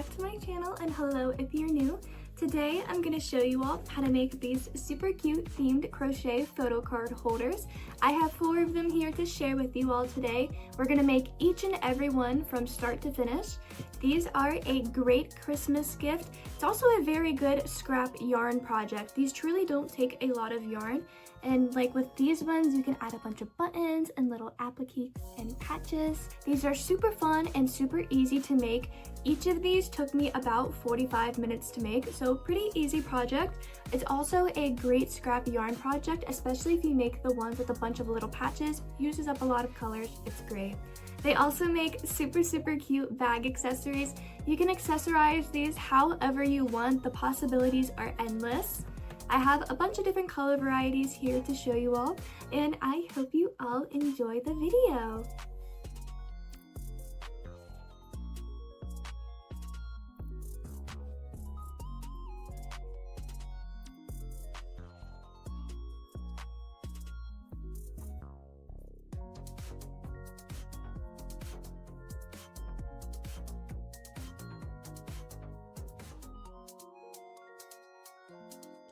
back to my channel, and hello if you're new. Today I'm going to show you all how to make these super cute themed crochet photo card holders. I have 4 of them here to share with you all today. We're going to make each and every one from start to finish. These are a great Christmas gift. It's also a very good scrap yarn project. These truly don't take a lot of yarn, and like with these ones you can add a bunch of buttons and little appliques and patches. These are super fun and super easy to make. Each of these took me about 45 minutes to make, so pretty easy project. It's also a great scrap yarn project, especially if you make the ones with a bunch of little patches. Uses up a lot of colors, it's great. They also make super cute bag accessories. You can accessorize these however you want. The possibilities are endless. I have a bunch of different color varieties here to show you all, and I hope you all enjoy the video.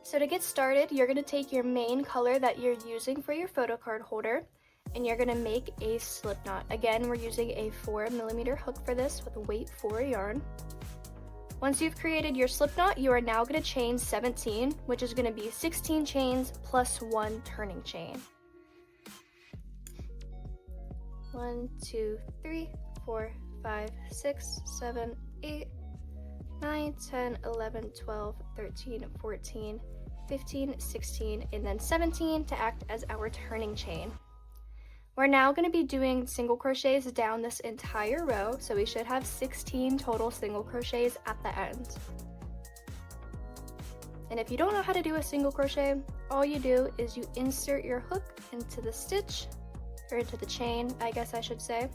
So to get started, you're going to take your main color that you're using for your photo card holder, and you're going to make a slip knot. Again, we're using a 4mm hook for this with a weight 4 yarn. Once you've created your slip knot, you are now going to chain 17, which is going to be 16 chains plus 1 turning chain. 1, 2, 3, 4, 5, 6, 7, 8, 9, 10, 11, 12, 13, 14, 15, 16, and then 17 to act as our turning chain. We're now going to be doing single crochets down this entire row, so we should have 16 total single crochets at the end. And if you don't know how to do a single crochet, all you do is you insert your hook into the stitch, or into the chain, I guess I should say.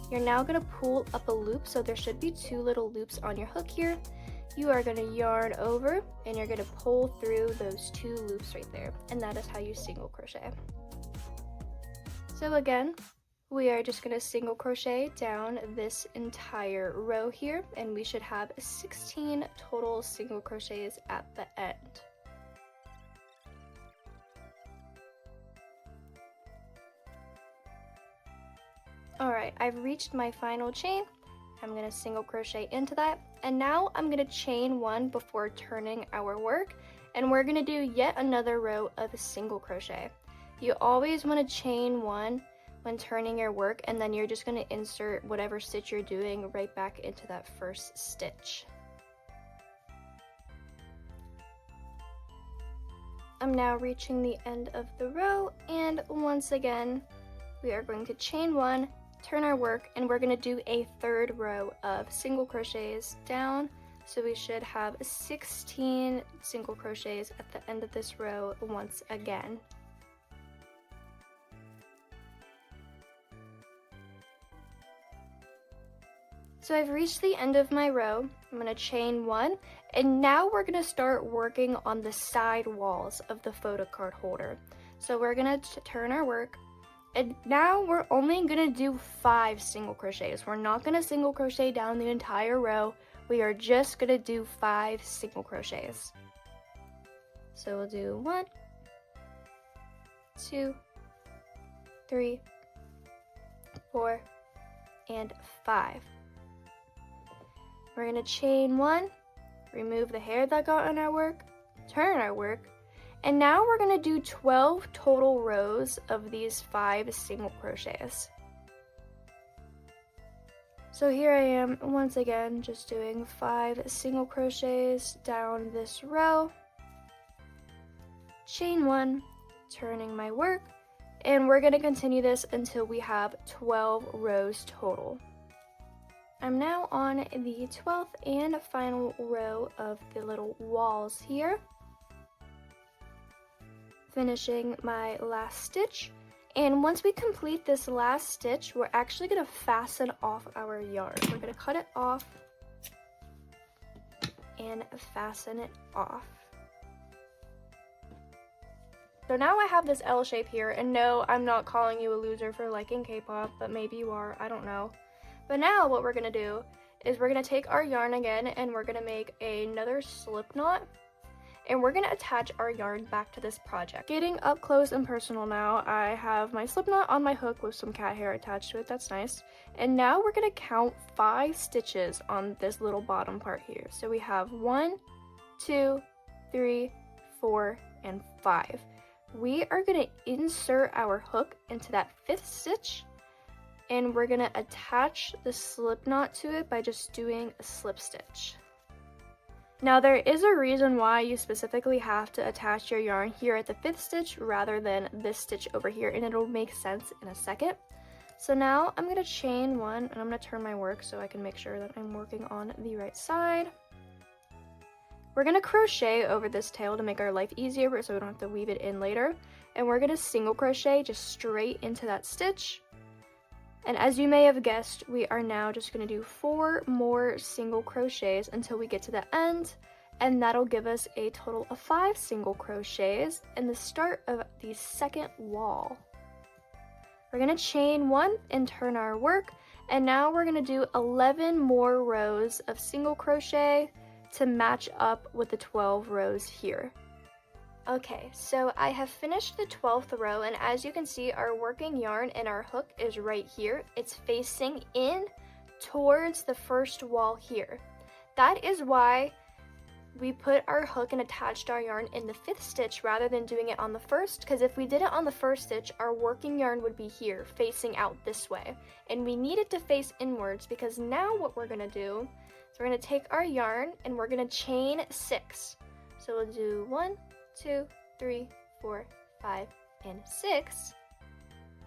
You're now going to pull up a loop, so there should be 2 little loops on your hook here. You are going to yarn over, and you're going to pull through those 2 loops right there, and that is how you single crochet. So again, we are just going to single crochet down this entire row here, and we should have 16 total single crochets at the end. Alright, I've reached my final chain. I'm going to single crochet into that, and now I'm going to chain 1 before turning our work, and we're going to do yet another row of single crochet. You always want to chain 1 when turning your work, and then you're just going to insert whatever stitch you're doing right back into that first stitch. I'm now reaching the end of the row, and once again we are going to chain 1, turn our work, and we're going to do a 3rd row of single crochets down, so we should have 16 single crochets at the end of this row once again. So I've reached the end of my row. I'm going to chain 1, and now we're going to start working on the side walls of the photo card holder. So we're going to turn our work, and now we're only going to do 5 single crochets. We're not going to single crochet down the entire row. We are just going to do 5 single crochets. So we'll do 1, 2, 3, 4, and 5. We're going to chain 1, remove the hair that got on our work, turn our work, and now we're going to do 12 total rows of these 5 single crochets. So here I am once again just doing 5 single crochets down this row, chain 1, turning my work, and we're going to continue this until we have 12 rows total. I'm now on the 12th and final row of the little walls here, finishing my last stitch, and once we complete this last stitch, we're actually going to fasten off our yarn. We're going to cut it off and fasten it off. So now I have this L shape here, and no, I'm not calling you a loser for liking K-pop, but maybe you are, I don't know. But now what we're gonna do is we're gonna take our yarn again and we're gonna make another slip knot. And we're gonna attach our yarn back to this project. Getting up close and personal now, I have my slip knot on my hook with some cat hair attached to it, that's nice. And now we're gonna count 5 stitches on this little bottom part here. So we have 1, 2, 3, 4, and 5. We are gonna insert our hook into that 5th stitch, and we're gonna attach the slip knot to it by just doing a slip stitch. Now there is a reason why you specifically have to attach your yarn here at the 5th stitch rather than this stitch over here, and it'll make sense in a second. So now I'm gonna chain 1, and I'm gonna turn my work so I can make sure that I'm working on the right side. We're gonna crochet over this tail to make our life easier so we don't have to weave it in later. And we're gonna single crochet just straight into that stitch. And as you may have guessed, we are now just going to do 4 more single crochets until we get to the end, and that'll give us a total of 5 single crochets and the start of the second wall. We're going to chain 1 and turn our work, and now we're going to do 11 more rows of single crochet to match up with the 12 rows here. Okay, so I have finished the 12th row, and as you can see, our working yarn and our hook is right here. It's facing in towards the first wall here. That is why we put our hook and attached our yarn in the 5th stitch rather than doing it on the 1st, because if we did it on the 1st stitch, our working yarn would be here, facing out this way. And we need it to face inwards, because now what we're going to do is we're going to take our yarn and we're going to chain 6. So we'll do 1, 2, 3, 4, 5, and 6.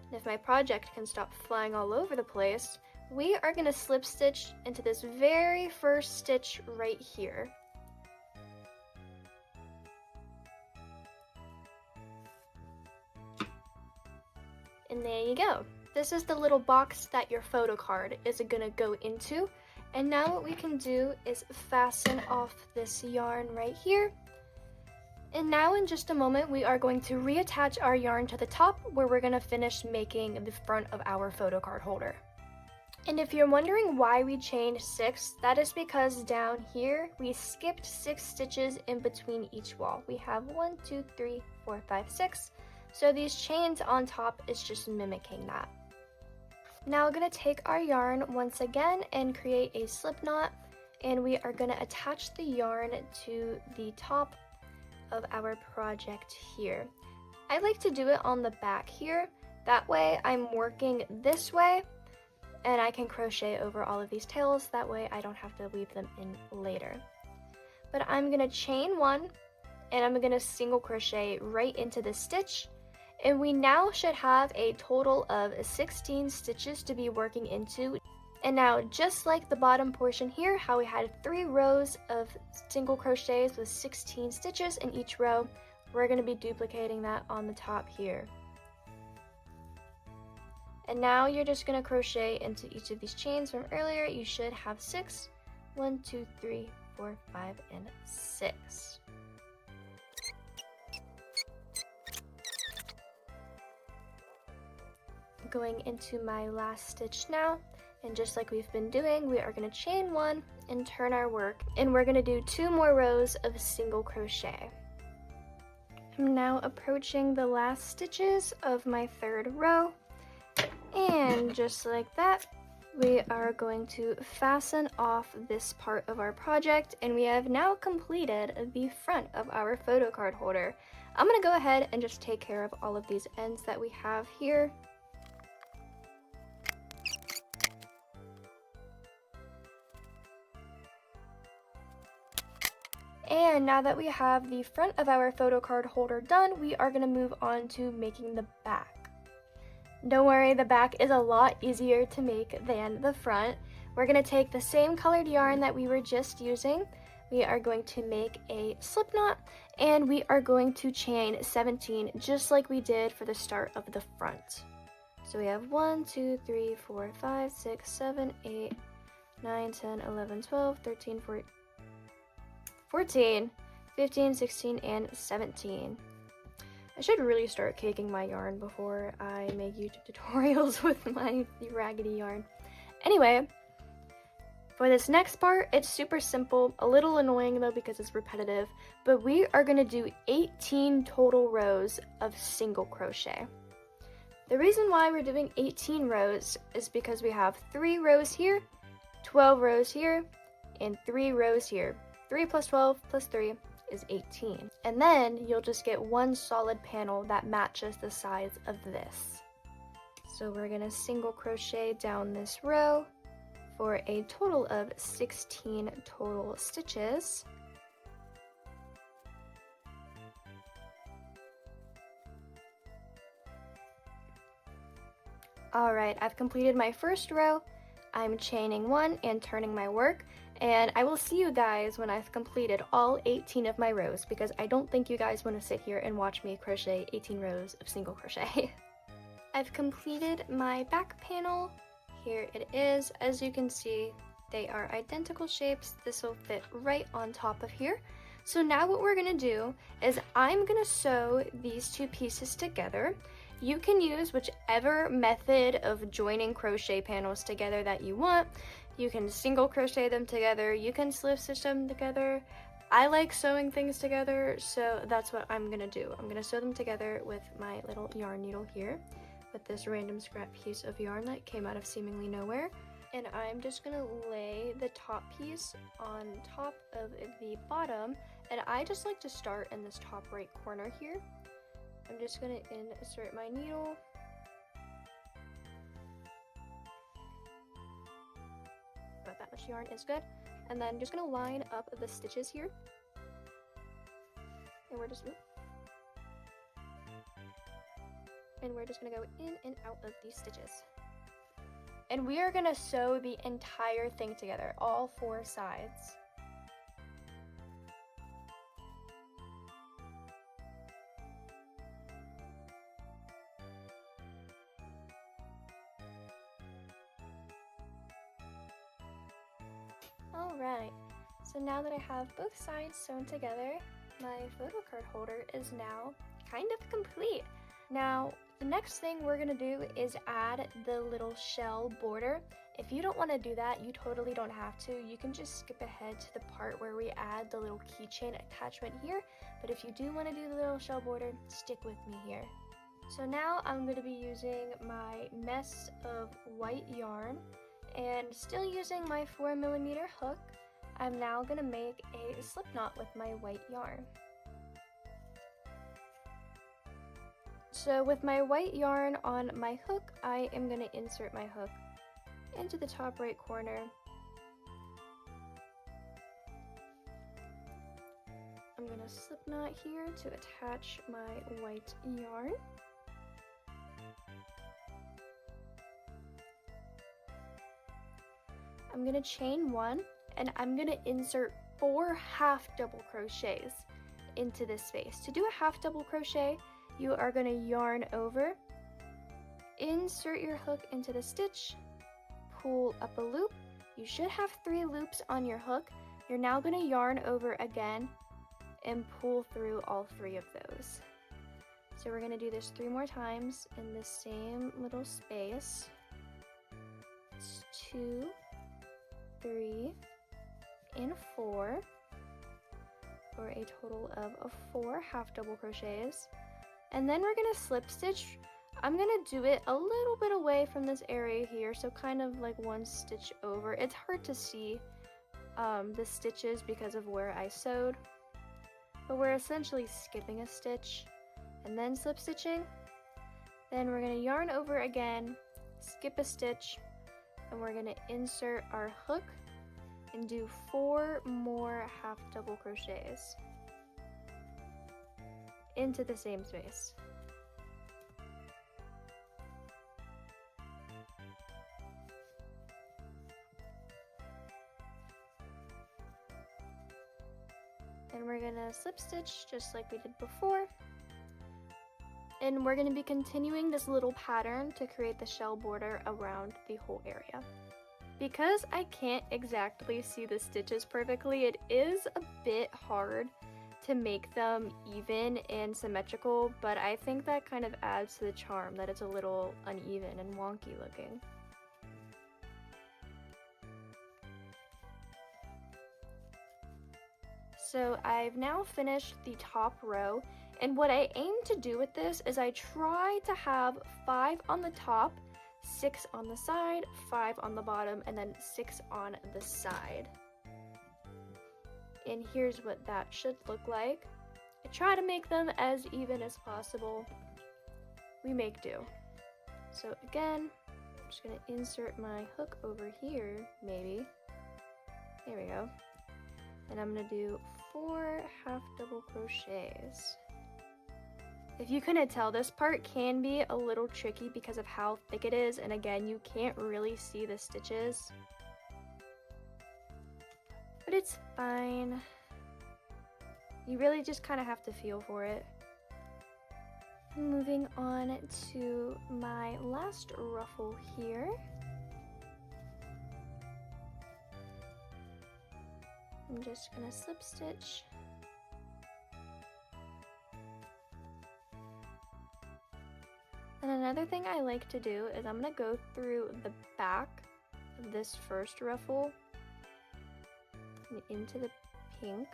And if my project can stop flying all over the place, we are going to slip stitch into this very first stitch right here. And there you go. This is the little box that your photocard is going to go into. And now what we can do is fasten off this yarn right here. And now in just a moment, we are going to reattach our yarn to the top where we're going to finish making the front of our photocard holder. And if you're wondering why we chained 6, that is because down here, we skipped 6 stitches in between each wall. We have 1, 2, 3, 4, 5, 6. So these chains on top is just mimicking that. Now we're going to take our yarn once again and create a slip knot. And we are going to attach the yarn to the top of our project here. I like to do it on the back here. That way I'm working this way and I can crochet over all of these tails. That way I don't have to weave them in later. But I'm gonna chain 1 and I'm gonna single crochet right into this stitch. And we now should have a total of 16 stitches to be working into. And now, just like the bottom portion here, how we had 3 rows of single crochets with 16 stitches in each row, we're going to be duplicating that on the top here. And now you're just going to crochet into each of these chains from earlier. You should have 6. 1, 2, 3, 4, 5, and 6. Going into my last stitch now. And just like we've been doing, we are going to chain 1 and turn our work, and we're going to do 2 more rows of single crochet. I'm now approaching the last stitches of my 3rd row, and just like that, we are going to fasten off this part of our project, and we have now completed the front of our photocard holder. I'm going to go ahead and just take care of all of these ends that we have here. And now that we have the front of our photocard holder done, we are going to move on to making the back. Don't worry, the back is a lot easier to make than the front. We're going to take the same colored yarn that we were just using. We are going to make a slip knot, and we are going to chain 17 just like we did for the start of the front. So we have 1, 2, 3, 4, 5, 6, 7, 8, 9, 10, 11, 12, 13, 14, 15, 16, and 17. I should really start caking my yarn before I make YouTube tutorials with my raggedy yarn. Anyway, For this next part, it's super simple, a little annoying though because it's repetitive, but we are going to do 18 total rows of single crochet. The reason why we're doing 18 rows is because we have 3 rows here, 12 rows here, and 3 rows here. 3 plus 12 plus 3 is 18. And then you'll just get one solid panel that matches the size of this. So we're going to single crochet down this row for a total of 16 total stitches. Alright, I've completed my first row. I'm chaining 1 and turning my work, and I will see you guys when I've completed all 18 of my rows, because I don't think you guys want to sit here and watch me crochet 18 rows of single crochet. I've completed my back panel. Here it is. As you can see, they are identical shapes. This will fit right on top of here. So now what we're gonna do is I'm gonna sew these 2 pieces together. You can use whichever method of joining crochet panels together that you want. You can single crochet them together, you can slip stitch them together. I like sewing things together, so that's what I'm gonna do. I'm gonna sew them together with my little yarn needle here, with this random scrap piece of yarn that came out of seemingly nowhere. And I'm just gonna lay the top piece on top of the bottom, and I just like to start in this top right corner here. I'm just gonna insert my needle. About that much yarn is good. And then I'm just gonna line up the stitches here. And we're just gonna go in and out of these stitches. And we are gonna sew the entire thing together, all 4 sides. Alright, so now that I have both sides sewn together, my photo card holder is now kind of complete. Now, the next thing we're going to do is add the little shell border. If you don't want to do that, you totally don't have to. You can just skip ahead to the part where we add the little keychain attachment here. But if you do want to do the little shell border, stick with me here. So now I'm going to be using my mess of white yarn and still using my 4mm hook. I'm now going to make a slip knot with my white yarn. So with my white yarn on my hook, I am going to insert my hook into the top right corner. I'm going to slip knot here to attach my white yarn. I'm going to chain 1, and I'm going to insert 4 half double crochets into this space. To do a half double crochet, you are going to yarn over, insert your hook into the stitch, pull up a loop. You should have 3 loops on your hook. You're now going to yarn over again and pull through all 3 of those. So we're going to do this 3 more times in the same little space. It's 2, 3, and 4 for a total of 4 half double crochets. And then we're gonna slip stitch. I'm gonna do it a little bit away from this area here, so kind of like 1 stitch over. It's hard to see the stitches because of where I sewed, but we're essentially skipping a stitch and then slip stitching. Then we're gonna yarn over again, skip a stitch, and we're gonna insert our hook and do 4 more half double crochets into the same space. And we're gonna slip stitch just like we did before. And we're gonna be continuing this little pattern to create the shell border around the whole area. Because I can't exactly see the stitches perfectly, it is a bit hard to make them even and symmetrical, but I think that kind of adds to the charm that it's a little uneven and wonky looking. So I've now finished the top row, and what I aim to do with this is I try to have 5 on the top, 6 on the side, 5 on the bottom, and then 6 on the side. And here's what that should look like. I try to make them as even as possible. We make do. So again, I'm just gonna insert my hook over here, maybe. There we go. And I'm gonna do 4 half double crochets. If you couldn't tell, this part can be a little tricky because of how thick it is, and again, you can't really see the stitches. But it's fine. You really just kind of have to feel for it. Moving on to my last ruffle here. I'm just gonna slip stitch. And another thing I like to do is I'm gonna go through the back of this first ruffle and into the pink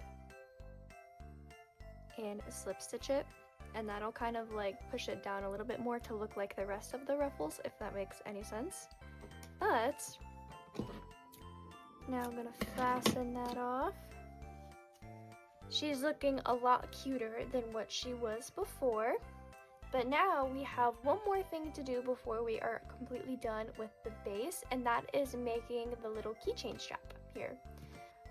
and slip stitch it, and that'll kind of like push it down a little bit more to look like the rest of the ruffles, if that makes any sense. But now I'm gonna fasten that off. She's looking a lot cuter than what she was before. But now we have one more thing to do before we are completely done with the base, and that is making the little keychain strap here.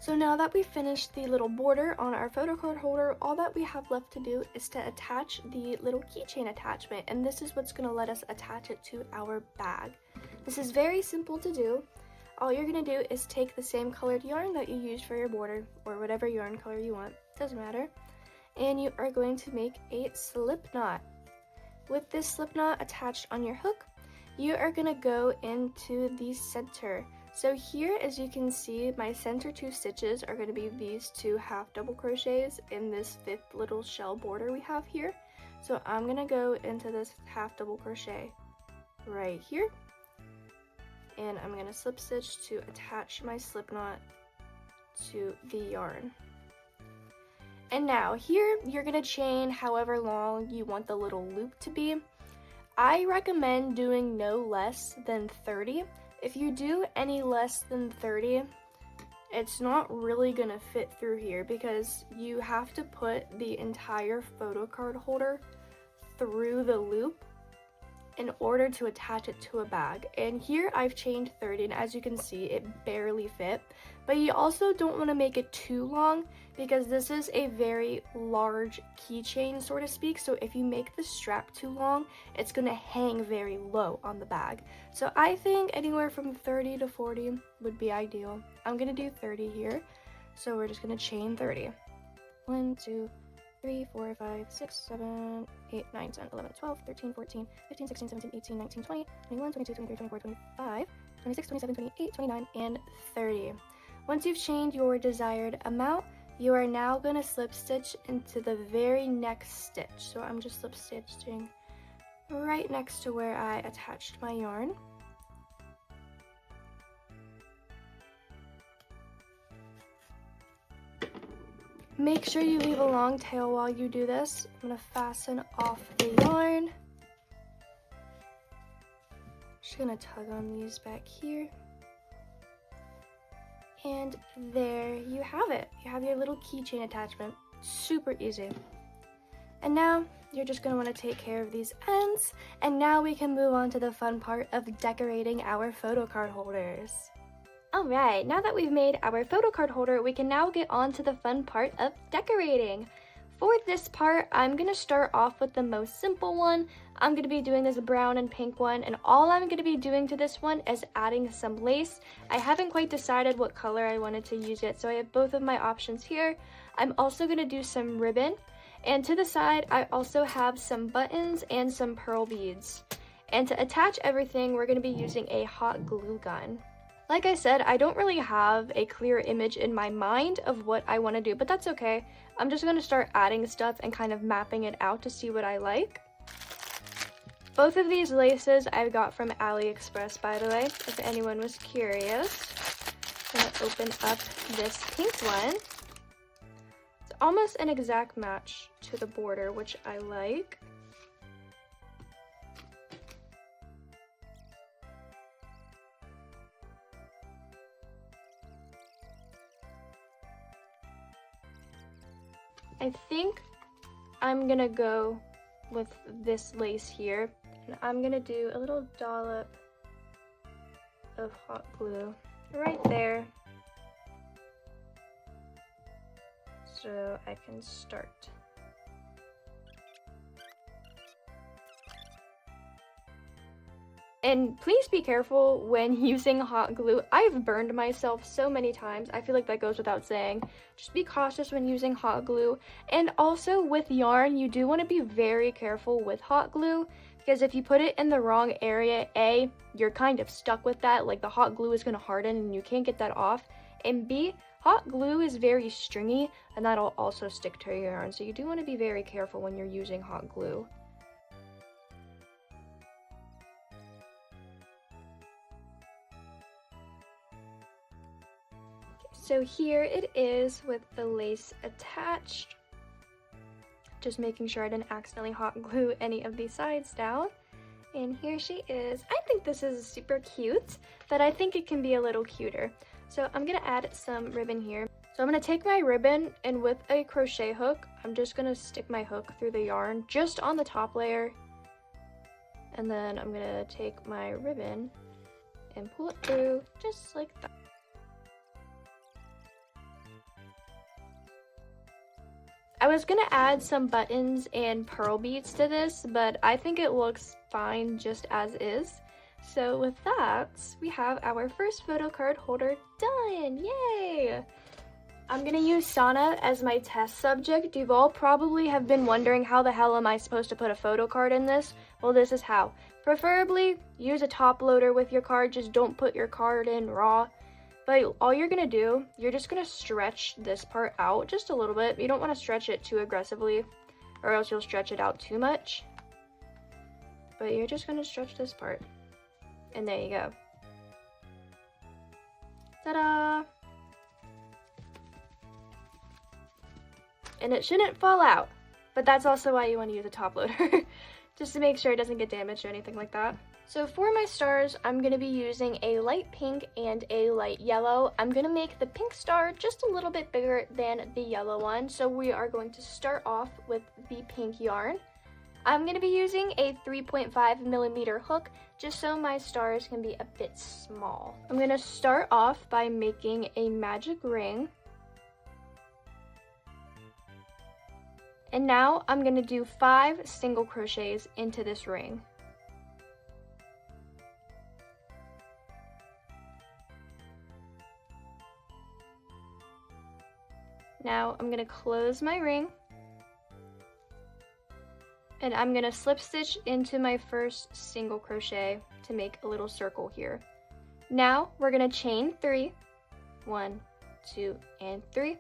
So now that we've finished the little border on our photocard holder, all that we have left to do is to attach the little keychain attachment, and this is what's going to let us attach it to our bag. This is very simple to do. All you're going to do is take the same colored yarn that you used for your border, or whatever yarn color you want, doesn't matter, and you are going to make a slip knot. With this slip knot attached on your hook, you are going to go into the center. So here, as you can see, my center 2 stitches are going to be these 2 half double crochets in this 5th little shell border we have here. So I'm going to go into this half double crochet right here, and I'm going to slip stitch to attach my slip knot to the yarn. And now here, you're gonna chain however long you want the little loop to be. I recommend doing no less than 30. If you do any less than 30, it's not really gonna fit through here because you have to put the entire photocard holder through the loop in order to attach it to a bag. And here I've chained 30, and as you can see, it barely fit. But you also don't want to make it too long because this is a very large keychain, so to speak. So if you make the strap too long, it's going to hang very low on the bag. So I think anywhere from 30 to 40 would be ideal. I'm going to do 30 here. So we're just going to chain 30. 1, 2, 3, 4, 5, 6, 7, 8, 9, 10, 11, 12, 13, 14, 15, 16, 17, 18, 19, 20, 21, 22, 23, 24, 25, 26, 27, 28, 29, and 30. Once you've chained your desired amount, you are now going to slip stitch into the very next stitch. So I'm just slip stitching right next to where I attached my yarn. Make sure you leave a long tail while you do this. I'm going to fasten off the yarn. Just going to tug on these back here. And there you have it. You have your little keychain attachment. Super easy. And now you're just going to want to take care of these ends. And now we can move on to the fun part of decorating our photocard holders. Alright, now that we've made our photocard holder, we can now get on to the fun part of decorating. For this part, I'm going to start off with the most simple one. I'm going to be doing this brown and pink one, and all I'm going to be doing to this one is adding some lace. I haven't quite decided what color I wanted to use yet, so I have both of my options here. I'm also going to do some ribbon, and to the side, I also have some buttons and some pearl beads. And to attach everything, we're going to be using a hot glue gun. Like I said, I don't really have a clear image in my mind of what I want to do, but that's okay. I'm just going to start adding stuff and kind of mapping it out to see what I like. Both of these laces I got from AliExpress, by the way, if anyone was curious. I'm going to open up this pink one. almost an exact match to the border, which I like. I think I'm gonna go with this lace here, and I'm gonna do a little dollop of hot glue right there so I can start. And please be careful when using hot glue. I've burned myself so many times. I feel like that goes without saying. Just be cautious when using hot glue. And also with yarn, you do want to be very careful with hot glue, because if you put it in the wrong area, A, you're kind of stuck with that. Like the hot glue is going to harden and you can't get that off. And B, hot glue is very stringy and that'll also stick to your yarn. So you do want to be very careful when you're using hot glue. So here it is with the lace attached. Just making sure I didn't accidentally hot glue any of these sides down. And here she is. I think this is super cute, but I think it can be a little cuter. So I'm gonna add some ribbon here. So I'm gonna take my ribbon, and with a crochet hook, I'm just gonna stick my hook through the yarn just on the top layer. And then I'm gonna take my ribbon and pull it through just like that. I was gonna add some buttons and pearl beads to this, but I think it looks fine just as is. So with that, we have our first photo card holder done, yay! I'm gonna use Sana as my test subject. You've all probably have been wondering how the hell am I supposed to put a photo card in this? Well, this is how. Preferably, use a top loader with your card, just don't put your card in raw. But all you're gonna do, you're just gonna stretch this part out just a little bit. You don't wanna stretch it too aggressively or else you'll stretch it out too much. But you're just gonna stretch this part. And there you go. Ta-da! And it shouldn't fall out, but that's also why you wanna use a top loader, just to make sure it doesn't get damaged or anything like that. So for my stars, I'm going to be using a light pink and a light yellow. I'm going to make the pink star just a little bit bigger than the yellow one. So we are going to start off with the pink yarn. I'm going to be using a 3.5mm hook just so my stars can be a bit small. I'm going to start off by making a magic ring. And now I'm going to do 5 single crochets into this ring. Now I'm going to close my ring, and I'm going to slip stitch into my first single crochet to make a little circle here. Now we're going to chain 3, 1, 2, and 3,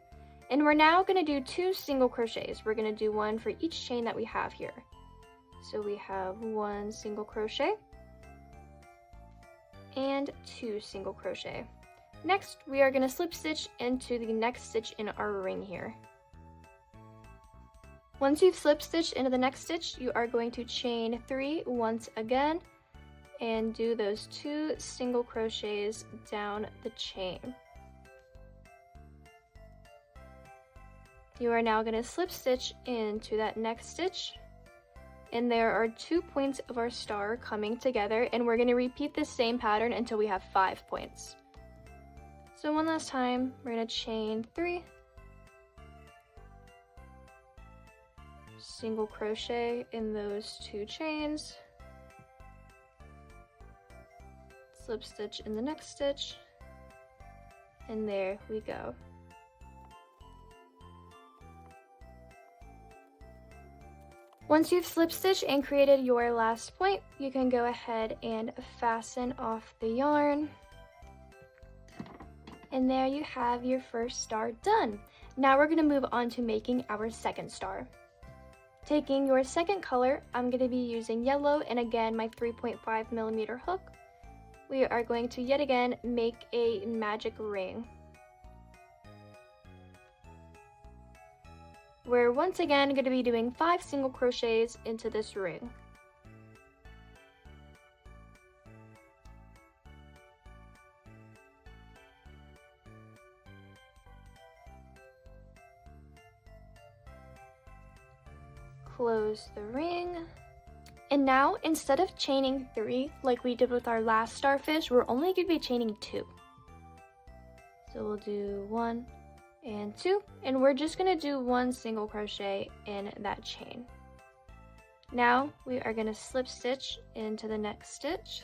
and we're now going to do 2 single crochets. We're going to do one for each chain that we have here. So we have 1 single crochet and 2 single crochet. Next, we are going to slip stitch into the next stitch in our ring here. Once you've slip stitched into the next stitch, you are going to chain 3 once again and do those 2 single crochets down the chain. You are now going to slip stitch into that next stitch, and there are 2 points of our star coming together, and we're going to repeat the same pattern until we have 5 points. So one last time, we're going to chain 3, single crochet in those 2 chains, slip stitch in the next stitch, and there we go. Once you've slip stitched and created your last point, you can go ahead and fasten off the yarn. And there you have your first star done. Now we're going to move on to making our second star. Taking your second color, I'm going to be using yellow and again my 3.5mm hook. We are going to yet again make a magic ring. we're once again going to be doing 5 single crochets into this ring. Close the ring. And now, instead of chaining 3 like we did with our last starfish, we're only going to be chaining 2. So we'll do 1 and 2, and we're just going to do 1 single crochet in that chain. Now we are going to slip stitch into the next stitch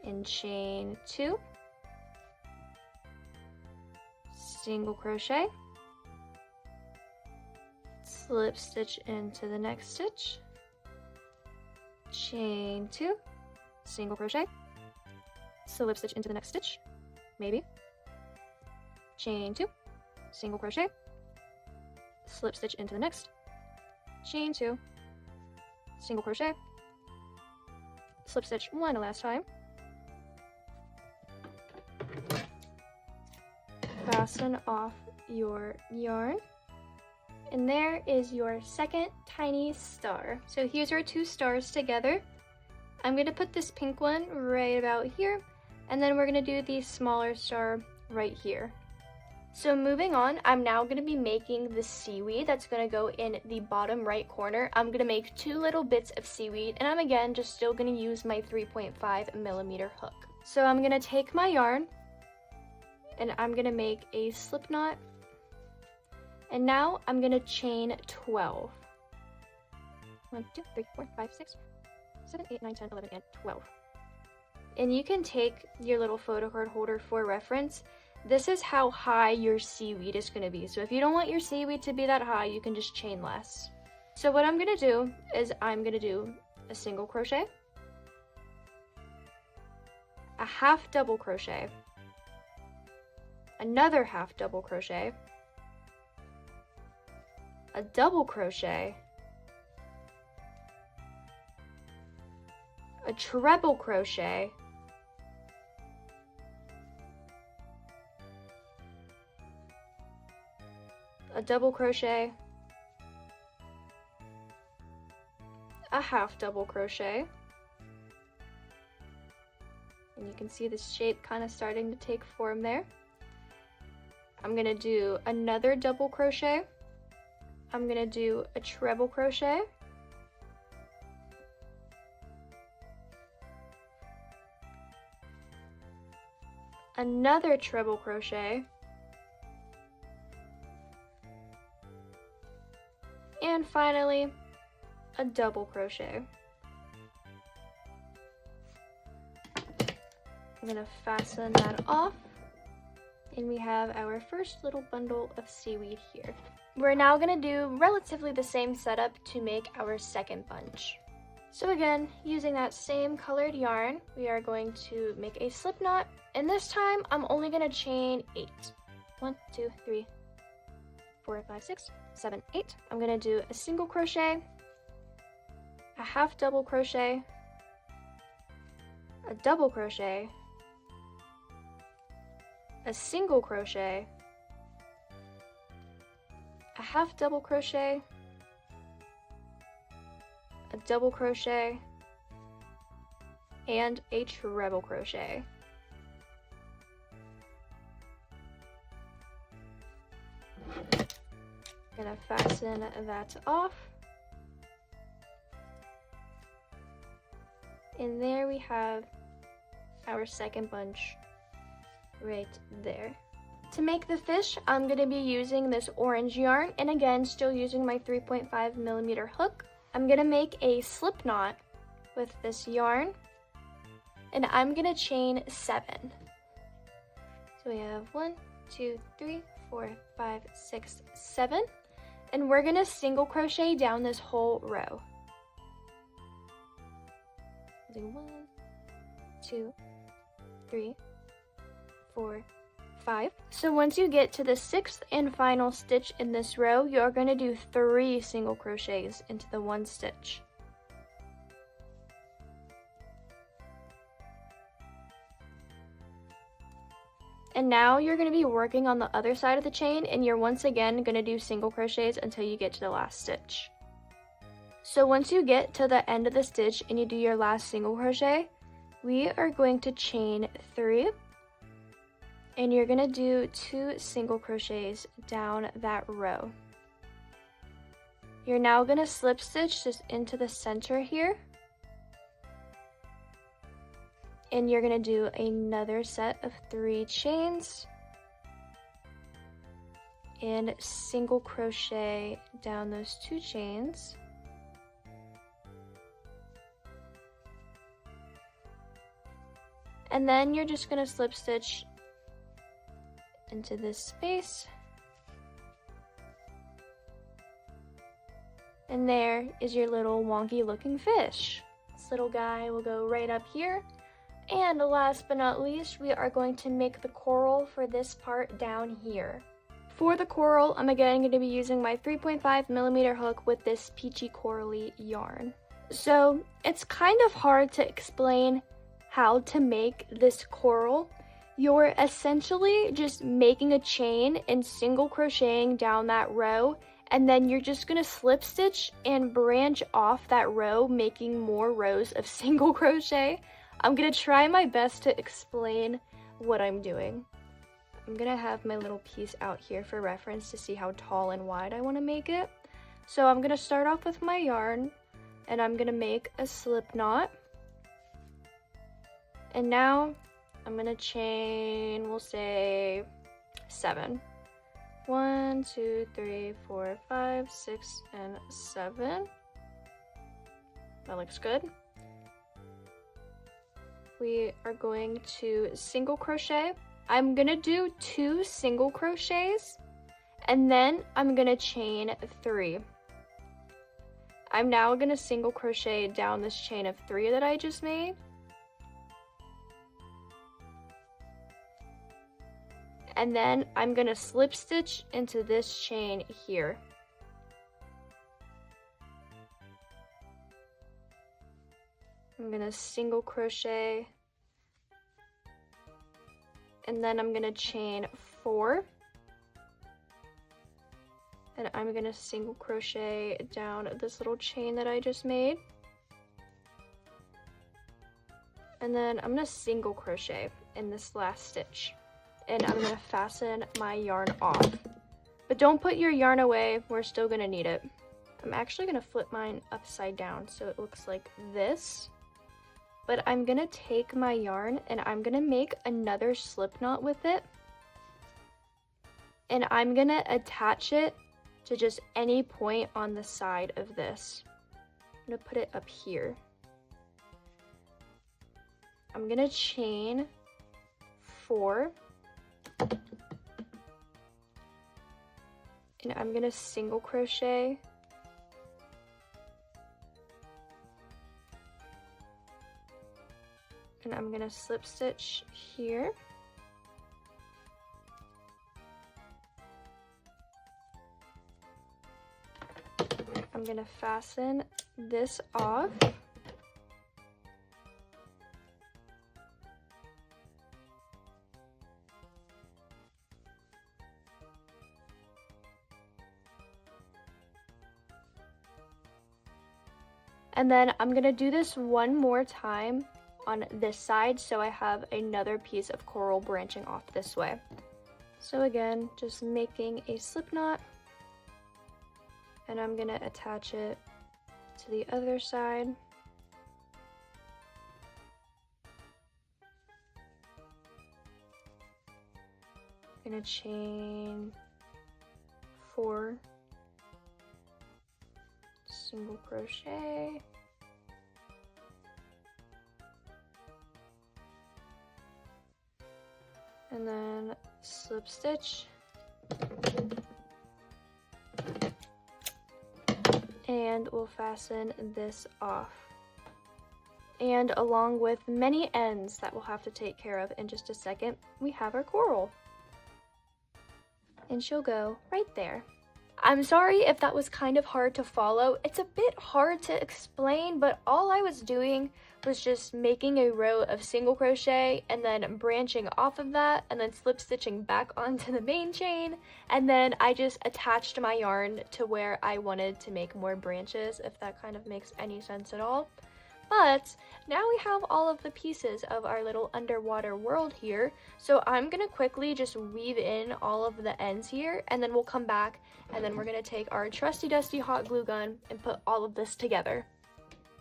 and chain 2, single crochet, slip stitch into the next stitch, chain 2, single crochet, slip stitch into the next stitch, maybe, chain 2, single crochet, slip stitch into the next, chain 2, single crochet, slip stitch one last time, fasten off your yarn. And there is your second tiny star. So here's our 2 stars together. I'm going to put this pink one right about here, and then we're going to do the smaller star right here. So moving on, I'm now going to be making the seaweed that's going to go in the bottom right corner. I'm going to make 2 little bits of seaweed, and I'm again just still going to use my 3.5mm hook. So I'm going to take my yarn, and I'm going to make a slip knot. And now I'm going to chain 12. 1, 2, 3, 4, 5, 6, 7, 8, 9, 10, 11, and 12. And you can take your little photocard holder for reference. This is how high your seaweed is going to be. So if you don't want your seaweed to be that high, you can just chain less. So what I'm going to do is I'm going to do a single crochet, a half double crochet, another half double crochet, a double crochet, a treble crochet, a double crochet, a half double crochet, and you can see the shape kind of starting to take form there. I'm going to do another double crochet, I'm going to do a treble crochet, another treble crochet, and finally a double crochet. I'm going to fasten that off, and we have our first little bundle of seaweed here. We're now going to do relatively the same setup to make our second bunch. So again, using that same colored yarn, we are going to make a slip knot, and this time I'm only going to chain 8. 1, 2, 3, 4, 5, 6, 7, 8. I'm going to do a single crochet, a half double crochet, a double crochet, a single crochet, a half double crochet, a double crochet, and a treble crochet. Gonna fasten that off. And there we have our second bunch right there. To make the fish, I'm going to be using this orange yarn, and again, still using my 3.5mm hook. I'm going to make a slip knot with this yarn, and I'm going to chain 7. So we have 1, 2, 3, 4, 5, 6, 7, and we're going to single crochet down this whole row. Do 1, 2, 3, 4, 5. So once you get to the 6th and final stitch in this row, you're going to do 3 single crochets into the 1 stitch. And now you're going to be working on the other side of the chain, and you're once again going to do single crochets until you get to the last stitch. So once you get to the end of the stitch and you do your last single crochet, we are going to chain 3, and you're going to do 2 single crochets down that row. You're now going to slip stitch just into the center here. And you're going to do another set of 3 chains and single crochet down those 2 chains. And then you're just going to slip stitch into this space. And there is your little wonky looking fish. This little guy will go right up here. And last but not least, we are going to make the coral for this part down here. For the coral, I'm again going to be using my 3.5mm hook with this peachy corally yarn. So it's kind of hard to explain how to make this coral. You're essentially just making a chain and single crocheting down that row, and then you're just going to slip stitch and branch off that row, making more rows of single crochet. I'm going to try my best to explain what I'm doing. I'm going to have my little piece out here for reference to see how tall and wide I want to make it. So I'm going to start off with my yarn, and I'm going to make a slip knot. And now I'm going to chain, we'll say 7. 1, 2, 3, 4, 5, 6, and 7. That looks good. We are going to single crochet. I'm gonna do 2 single crochets, and then I'm gonna chain 3. I'm now gonna single crochet down this chain of 3 that I just made. And then I'm gonna slip stitch into this chain here. I'm gonna single crochet, and then I'm gonna chain 4, and I'm gonna single crochet down this little chain that I just made, and then I'm gonna single crochet in this last stitch, and I'm gonna fasten my yarn off. But don't put your yarn away, we're still gonna need it. I'm actually gonna flip mine upside down so it looks like this. But I'm gonna take my yarn and I'm gonna make another slip knot with it. And I'm gonna attach it to just any point on the side of this. I'm gonna put it up here. I'm gonna chain 4. And I'm gonna single crochet and I'm gonna slip stitch here. I'm gonna fasten this off. And then I'm gonna do this one more time on this side so I have another piece of coral branching off this way. So again, just making a slip knot, and I'm gonna attach it to the other side. I'm gonna chain 4, single crochet, and then slip stitch, and we'll fasten this off. And along with many ends that we'll have to take care of in just a second, we have our coral. And she'll go right there. I'm sorry if that was kind of hard to follow. It's a bit hard to explain, but all I was doing was just making a row of single crochet and then branching off of that and then slip stitching back onto the main chain, and then I just attached my yarn to where I wanted to make more branches, if that kind of makes any sense at all. But now we have all of the pieces of our little underwater world here, so I'm gonna quickly just weave in all of the ends here, and then we'll come back and then we're gonna take our trusty dusty hot glue gun and put all of this together.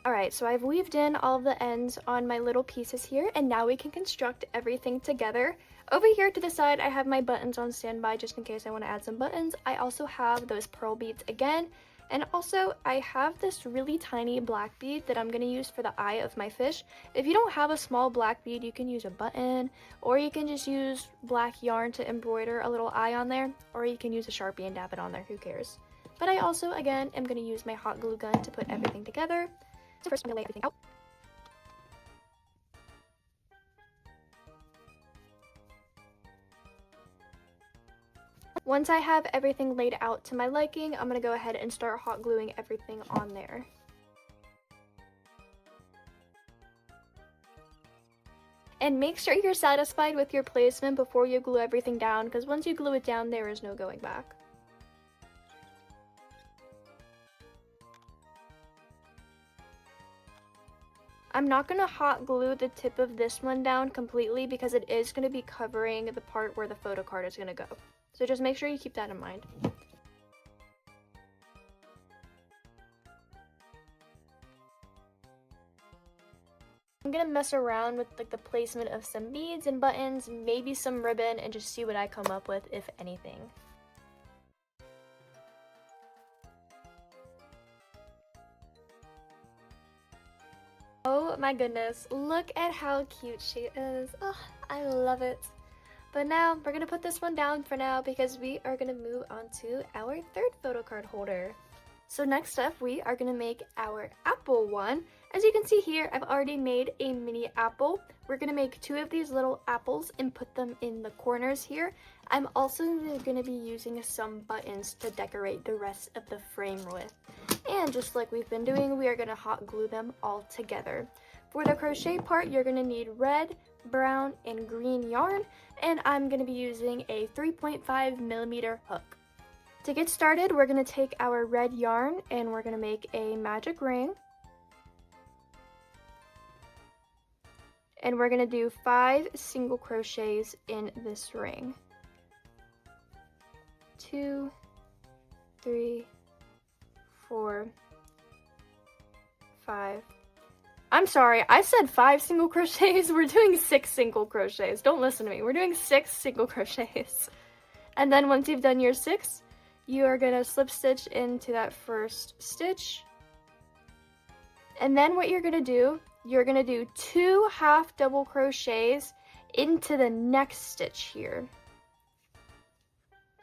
Alright, so I've weaved in all of the ends on my little pieces here, and now we can construct everything together. Over here to the side, I have my buttons on standby just in case I want to add some buttons. I also have those pearl beads again. And also, I have this really tiny black bead that I'm going to use for the eye of my fish. If you don't have a small black bead, you can use a button, or you can just use black yarn to embroider a little eye on there, or you can use a Sharpie and dab it on there, who cares. But I also, again, am going to use my hot glue gun to put everything together. So first I'm going to lay everything out. Once I have everything laid out to my liking, I'm going to go ahead and start hot gluing everything on there. And make sure you're satisfied with your placement before you glue everything down, because once you glue it down, there is no going back. I'm not going to hot glue the tip of this one down completely because it is going to be covering the part where the photocard is going to go. So just make sure you keep that in mind. I'm gonna mess around with like the placement of some beads and buttons, maybe some ribbon, and just see what I come up with, if anything. Oh my goodness, look at how cute she is. Oh, I love it. But now, we're going to put this one down for now because we are going to move on to our third photocard holder. So next up, we are going to make our apple one. As you can see here, I've already made a mini apple. We're going to make 2 of these little apples and put them in the corners here. I'm also going to be using some buttons to decorate the rest of the frame with. And just like we've been doing, we are going to hot glue them all together. For the crochet part, you're going to need red, brown, and green yarn, and I'm going to be using a 3.5mm hook. To get started, we're going to take our red yarn and we're going to make a magic ring. And we're going to do 5 single crochets in this ring. 2, 3, 4, 5. I'm sorry, I said 5 single crochets. We're doing 6 single crochets. Don't listen to me. We're doing 6 single crochets. And then once you've done your 6, you are going to slip stitch into that first stitch. And then what you're going to do, you're going to do 2 half double crochets into the next stitch here.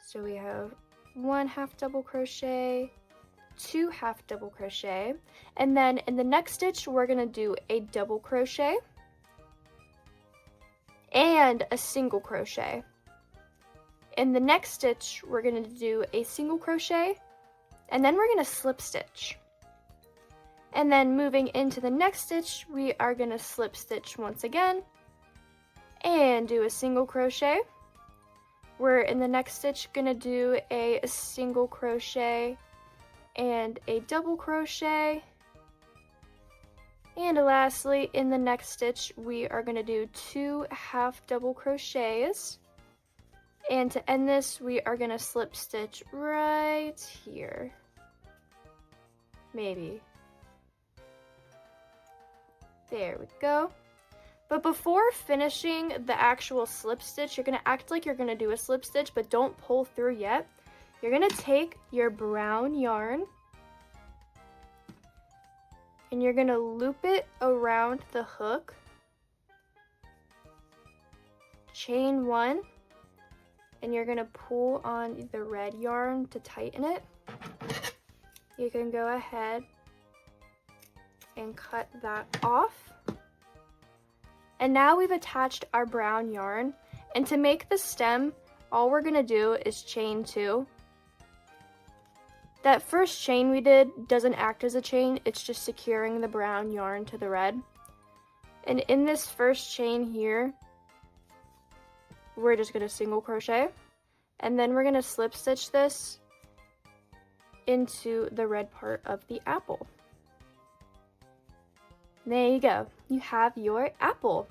So we have 1 half double crochet, 2 half double crochet, and then in the next stitch we're going to do a double crochet and a single crochet. In the next stitch we're going to do a single crochet, and then we're going to slip stitch. And then moving into the next stitch, we are going to slip stitch once again and do a single crochet. We're in the next stitch going to do a single crochet and a double crochet. And lastly, in the next stitch, we are going to do 2 half double crochets. And to end this, we are going to slip stitch right here. Maybe. There we go. But before finishing the actual slip stitch, you're going to act like you're going to do a slip stitch, but don't pull through yet. You're going to take your brown yarn and you're going to loop it around the hook, chain 1, and you're going to pull on the red yarn to tighten it. You can go ahead and cut that off. And now we've attached our brown yarn, and to make the stem, all we're going to do is chain 2. That first chain we did doesn't act as a chain, it's just securing the brown yarn to the red. And in this first chain here, we're just gonna single crochet, and then we're gonna slip stitch this into the red part of the apple. There you go, you have your apple.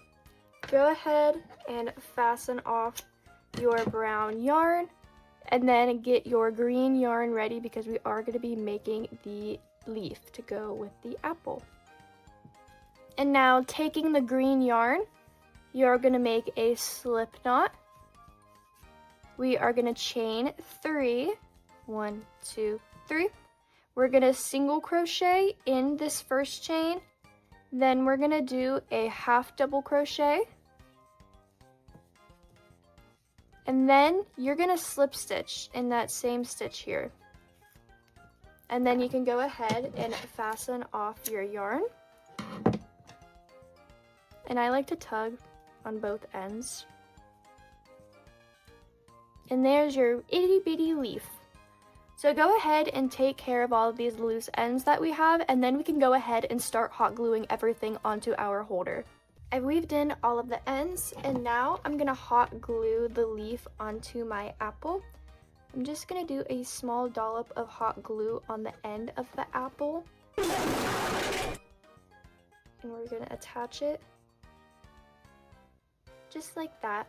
Go ahead and fasten off your brown yarn, and then get your green yarn ready because we are gonna be making the leaf to go with the apple. And now taking the green yarn, you're gonna make a slip knot. We are gonna chain 3, 1, 2, 3. We're gonna single crochet in this first chain, then we're gonna do a half double crochet, and then you're gonna slip stitch in that same stitch here. And then you can go ahead and fasten off your yarn. And I like to tug on both ends. And there's your itty bitty leaf. So go ahead and take care of all of these loose ends that we have, and then we can go ahead and start hot gluing everything onto our holder. I've weaved in all of the ends, and now I'm gonna hot glue the leaf onto my apple. I'm just gonna do a small dollop of hot glue on the end of the apple. And we're gonna attach it just like that.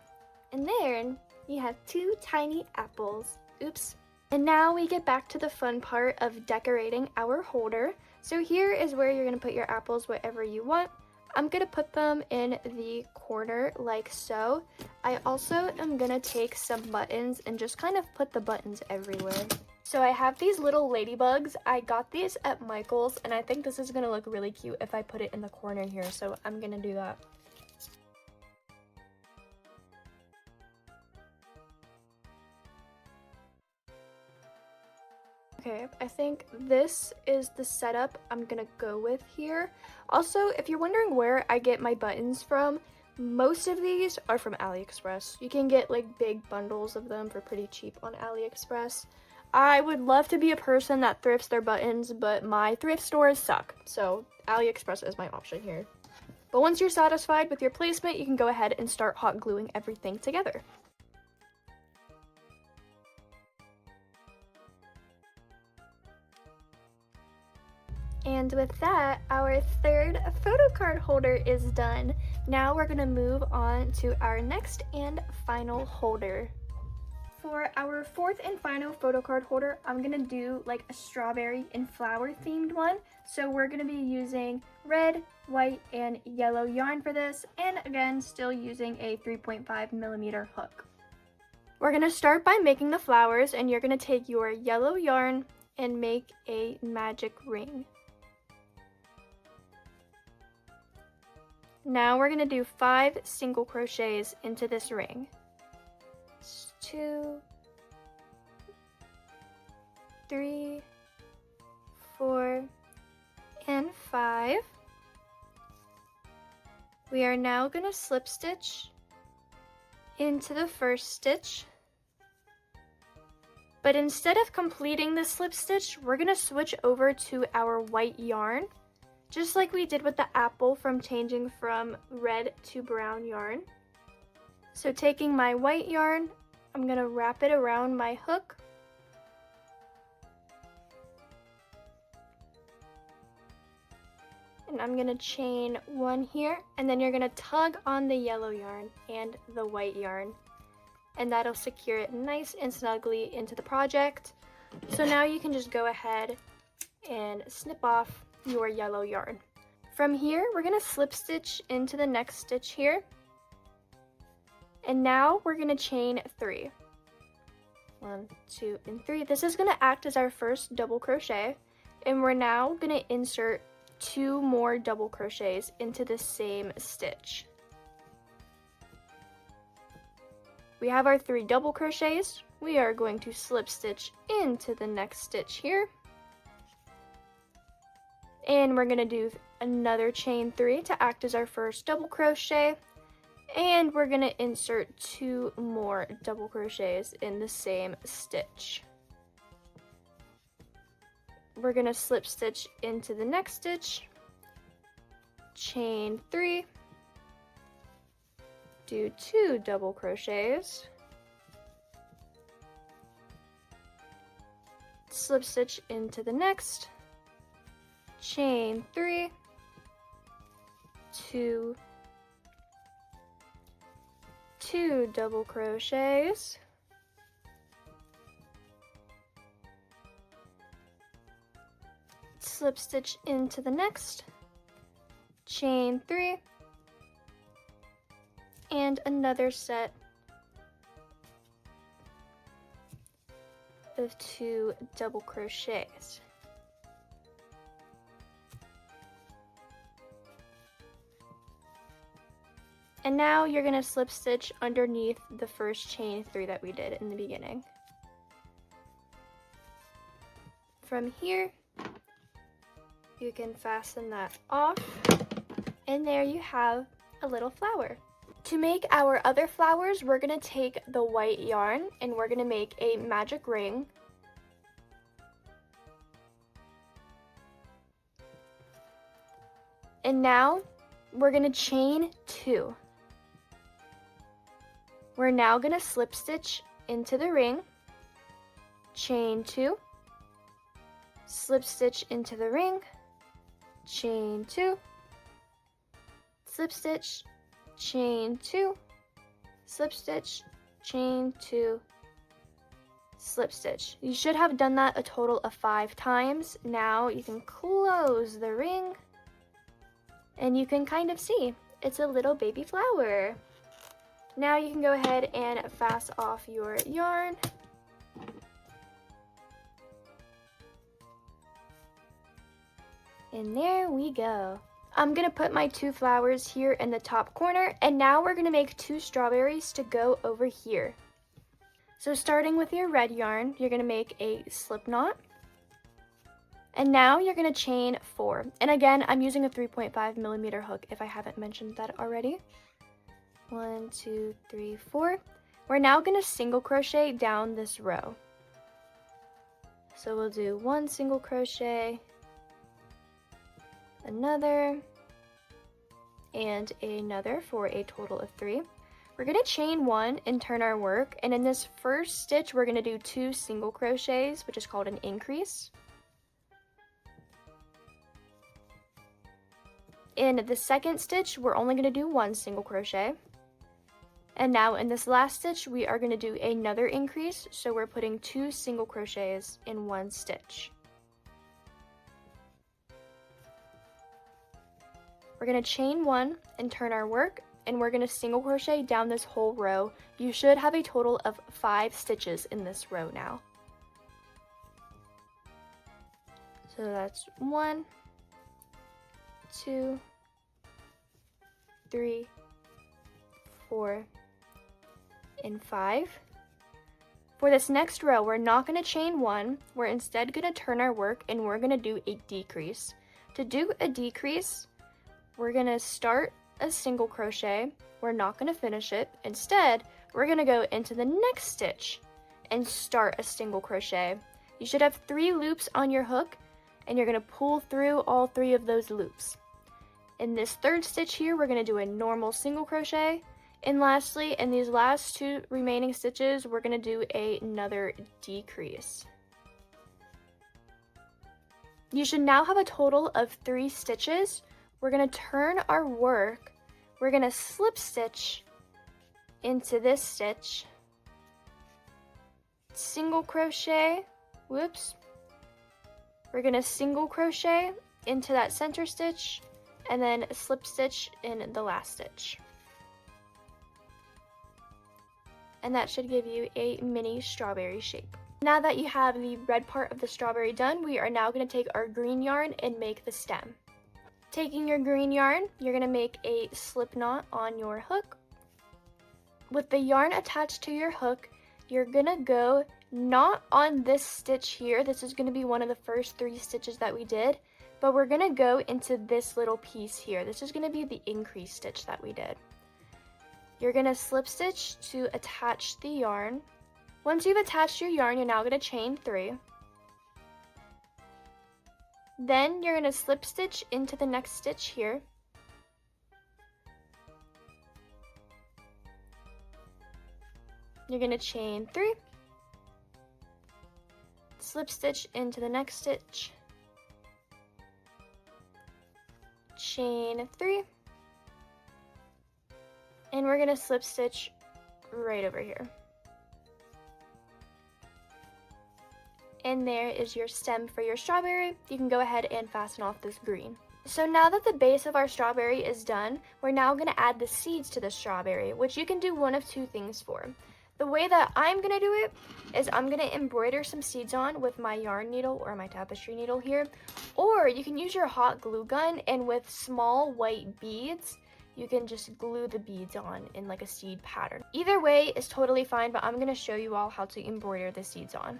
And there you have 2 tiny apples. Oops. And now we get back to the fun part of decorating our holder. So here is where you're gonna put your apples wherever you want. I'm gonna put them in the corner like so. I also am gonna take some buttons and just kind of put the buttons everywhere. So I have these little ladybugs. I got these at Michael's, and I think this is gonna look really cute if I put it in the corner here, so I'm gonna do that. Okay, I think this is the setup I'm gonna go with here. Also, if you're wondering where I get my buttons from, most of these are from AliExpress. You can get like big bundles of them for pretty cheap on AliExpress. I would love to be a person that thrifts their buttons, but my thrift stores suck, so AliExpress is my option here. But once you're satisfied with your placement, you can go ahead and start hot gluing everything together. And with that, our third photo card holder is done. Now we're gonna move on to our next and final holder. For our fourth and final photo card holder, I'm gonna do like a strawberry and flower themed one. So we're gonna be using red, white, and yellow yarn for this, and again, still using a 3.5mm hook. We're gonna start by making the flowers, and you're gonna take your yellow yarn and make a magic ring. Now we're gonna do 5 single crochets into this ring. 2, 3, 4, and 5. We are now gonna slip stitch into the first stitch. But instead of completing the slip stitch, we're gonna switch over to our white yarn, just like we did with the apple from changing from red to brown yarn. So taking my white yarn, I'm gonna wrap it around my hook. And I'm gonna chain 1 here, and then you're gonna tug on the yellow yarn and the white yarn. And that'll secure it nice and snugly into the project. So now you can just go ahead and snip off your yellow yarn. From here, we're gonna slip stitch into the next stitch here. And now we're gonna chain 3. 1, 2, and 3. This is gonna act as our first double crochet, and we're now gonna insert 2 more double crochets into the same stitch. We have our 3 double crochets. We are going to slip stitch into the next stitch here. And we're gonna do another chain 3 to act as our first double crochet. And we're gonna insert 2 more double crochets in the same stitch. we're gonna slip stitch into the next stitch, chain 3, do 2 double crochets, slip stitch into the next, chain 3, 2 double crochets, slip stitch into the next, chain 3, and another set of 2 double crochets. And now you're going to slip stitch underneath the first chain 3 that we did in the beginning. From here, you can fasten that off, and there you have a little flower. To make our other flowers, we're going to take the white yarn and we're going to make a magic ring. And now we're going to chain 2. We're now going to slip stitch into the ring, chain 2, slip stitch into the ring, chain 2, slip stitch, chain 2, slip stitch, chain 2, slip stitch. You should have done that a total of 5 times. Now you can close the ring and you can kind of see it's a little baby flower. Now you can go ahead and fasten off your yarn. And there we go. I'm gonna put my 2 flowers here in the top corner, and now we're gonna make 2 strawberries to go over here. So starting with your red yarn, you're gonna make a slip knot. And now you're gonna chain 4. And again, I'm using a 3.5mm hook if I haven't mentioned that already. 1, 2, 3, 4. We're now gonna single crochet down this row. So we'll do 1 single crochet, another, and another for a total of 3. We're gonna chain 1 and turn our work, and in this first stitch we're gonna do 2 single crochets, which is called an increase. In the second stitch we're only gonna do 1 single crochet. And now in this last stitch, we are going to do another increase, so we're putting 2 single crochets in 1 stitch. We're going to chain 1 and turn our work, and we're going to single crochet down this whole row. You should have a total of 5 stitches in this row now. So that's 1, 2, 3, 4, and 5. For this next row, we're not going to chain 1. We're instead going to turn our work and we're going to do a decrease. To do a decrease, we're going to start a single crochet. We're not going to finish it. Instead, we're going to go into the next stitch and start a single crochet. You should have 3 loops on your hook, and you're going to pull through all 3 of those loops. In this third stitch here, we're going to do a normal single crochet. And lastly, in these last 2 remaining stitches, we're going to do another decrease. You should now have a total of 3 stitches. We're going to turn our work. We're going to slip stitch into this stitch, single crochet, whoops. We're going to single crochet into that center stitch, and then slip stitch in the last stitch. And that should give you a mini strawberry shape. Now that you have the red part of the strawberry done, we are now going to take our green yarn and make the stem. Taking your green yarn, you're going to make a slip knot on your hook. With the yarn attached to your hook, you're going to go not on this stitch here. This is going to be one of the first 3 stitches that we did, but we're going to go into this little piece here. This is going to be the increase stitch that we did. You're going to slip stitch to attach the yarn. Once you've attached your yarn, you're now going to chain 3. Then you're going to slip stitch into the next stitch here. You're going to chain 3, slip stitch into the next stitch, chain 3, and we're going to slip stitch right over here. And there is your stem for your strawberry. You can go ahead and fasten off this green. So now that the base of our strawberry is done, we're now going to add the seeds to the strawberry, which you can do one of two things for. The way that I'm going to do it is I'm going to embroider some seeds on with my yarn needle or my tapestry needle here, or you can use your hot glue gun, and with small white beads, you can just glue the beads on in like a seed pattern. Either way is totally fine, but I'm going to show you all how to embroider the seeds on.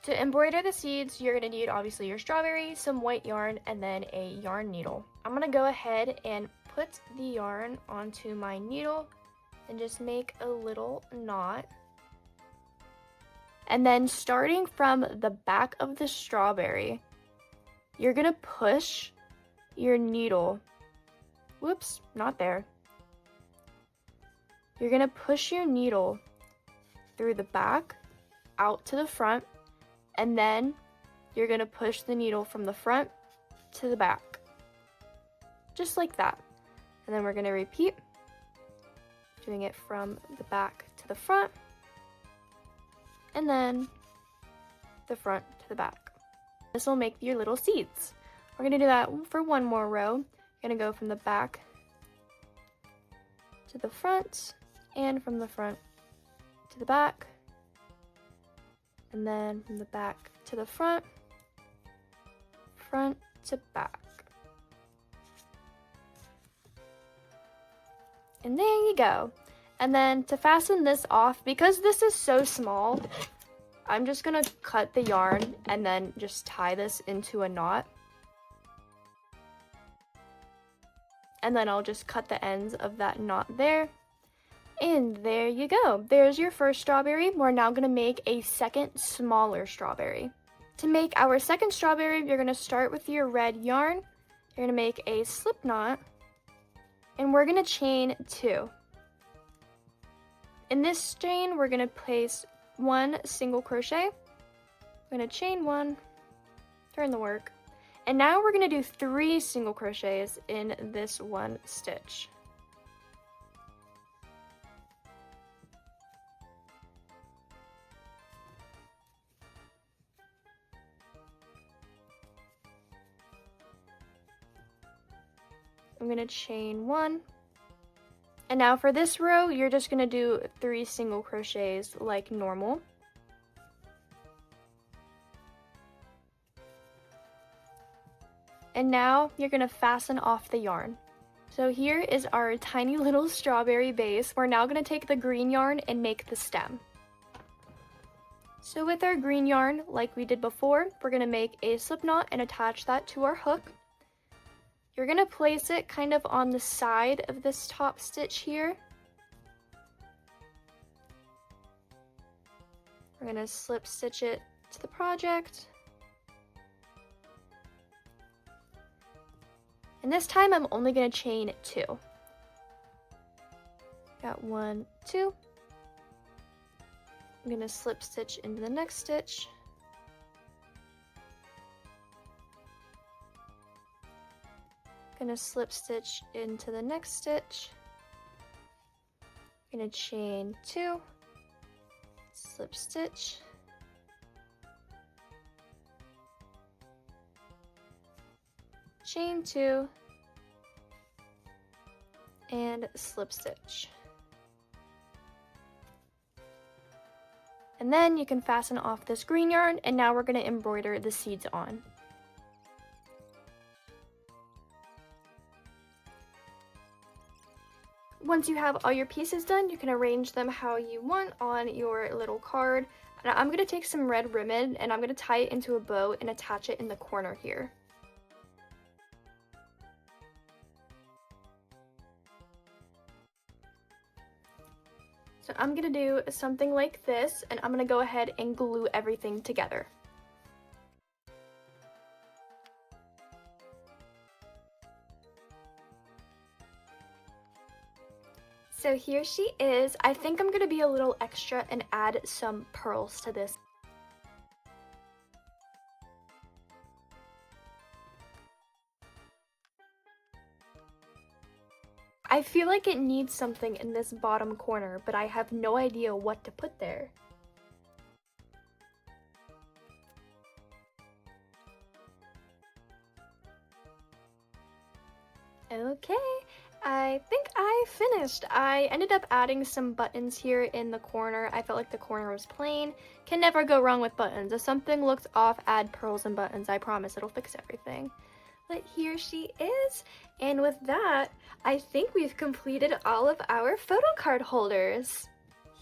To embroider the seeds, you're going to need obviously your strawberry, some white yarn, and then a yarn needle. I'm going to go ahead and put the yarn onto my needle and just make a little knot. And then starting from the back of the strawberry, you're going to push your needle. Whoops, not there. You're going to push your needle through the back out to the front, and then you're going to push the needle from the front to the back, just like that. And then we're going to repeat, doing it from the back to the front, and then the front to the back. This will make your little seeds. We're going to do that for one more row. You're going to go from the back to the front, and from the front to the back, and then from the back to the front, front to back. And there you go. And then to fasten this off, because this is so small, I'm just gonna cut the yarn and then just tie this into a knot. And then I'll just cut the ends of that knot there. And there you go. There's your first strawberry. We're now gonna make a second smaller strawberry. To make our second strawberry, you're gonna start with your red yarn. You're gonna make a slip knot, and we're gonna chain 2. In this chain, we're gonna place 1 single crochet. We're gonna chain 1, turn the work, and now we're gonna do 3 single crochets in this one stitch. I'm gonna chain 1. And now for this row, you're just gonna do 3 single crochets like normal. And now you're gonna fasten off the yarn. So here is our tiny little strawberry base. We're now gonna take the green yarn and make the stem. So with our green yarn, like we did before, we're gonna make a slip knot and attach that to our hook. You're gonna place it kind of on the side of this top stitch here. We're gonna slip stitch it to the project. And this time I'm only gonna chain 2. Got 1, 2. I'm gonna slip stitch into the next stitch. Gonna slip stitch into the next stitch. Gonna chain 2, slip stitch, chain 2, and slip stitch. And then you can fasten off this green yarn, and now we're gonna embroider the seeds on. Once you have all your pieces done, you can arrange them how you want on your little card. And I'm going to take some red ribbon and I'm going to tie it into a bow and attach it in the corner here. So I'm going to do something like this, and I'm going to go ahead and glue everything together. So here she is. I think I'm gonna be a little extra and add some pearls to this. I feel like it needs something in this bottom corner, but I have no idea what to put there. Okay, I think I finished. I ended up adding some buttons here in the corner. I felt like the corner was plain. Can never go wrong with buttons. If something looks off, add pearls and buttons. I promise it'll fix everything. But here she is, and with that, I think we've completed all of our photo card holders.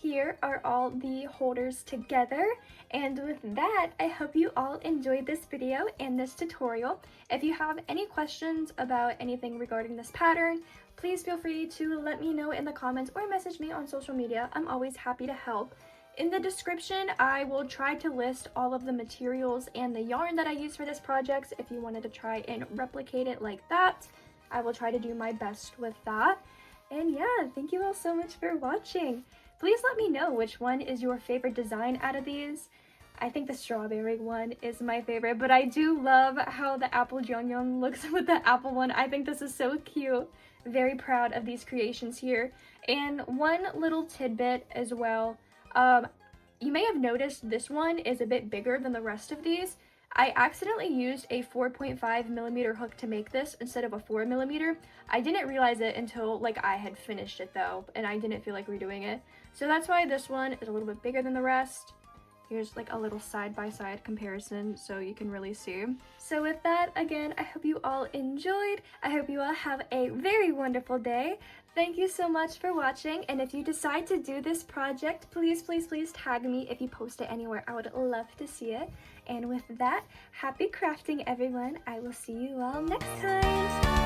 Here are all the holders together, and with that, I hope you all enjoyed this video and this tutorial. If you have any questions about anything regarding this pattern, please feel free to let me know in the comments or message me on social media. I'm always happy to help. In the description, I will try to list all of the materials and the yarn that I use for this project. If you wanted to try and replicate it like that, I will try to do my best with that. And yeah, thank you all so much for watching. Please let me know which one is your favorite design out of these. I think the strawberry one is my favorite, but I do love how the apple jonghyun looks with the apple one. I think this is so cute. Very proud of these creations here. And one little tidbit as well. You may have noticed this one is a bit bigger than the rest of these. I accidentally used a 4.5mm hook to make this instead of a 4mm. I didn't realize it until like I had finished it though, and I didn't feel like redoing it. So that's why this one is a little bit bigger than the rest. Here's like a little side-by-side comparison so you can really see. So with that, again, I hope you all enjoyed. I hope you all have a very wonderful day. Thank you so much for watching, and if you decide to do this project, please, please, please tag me if you post it anywhere. I would love to see it. And with that, happy crafting, everyone. I will see you all next time.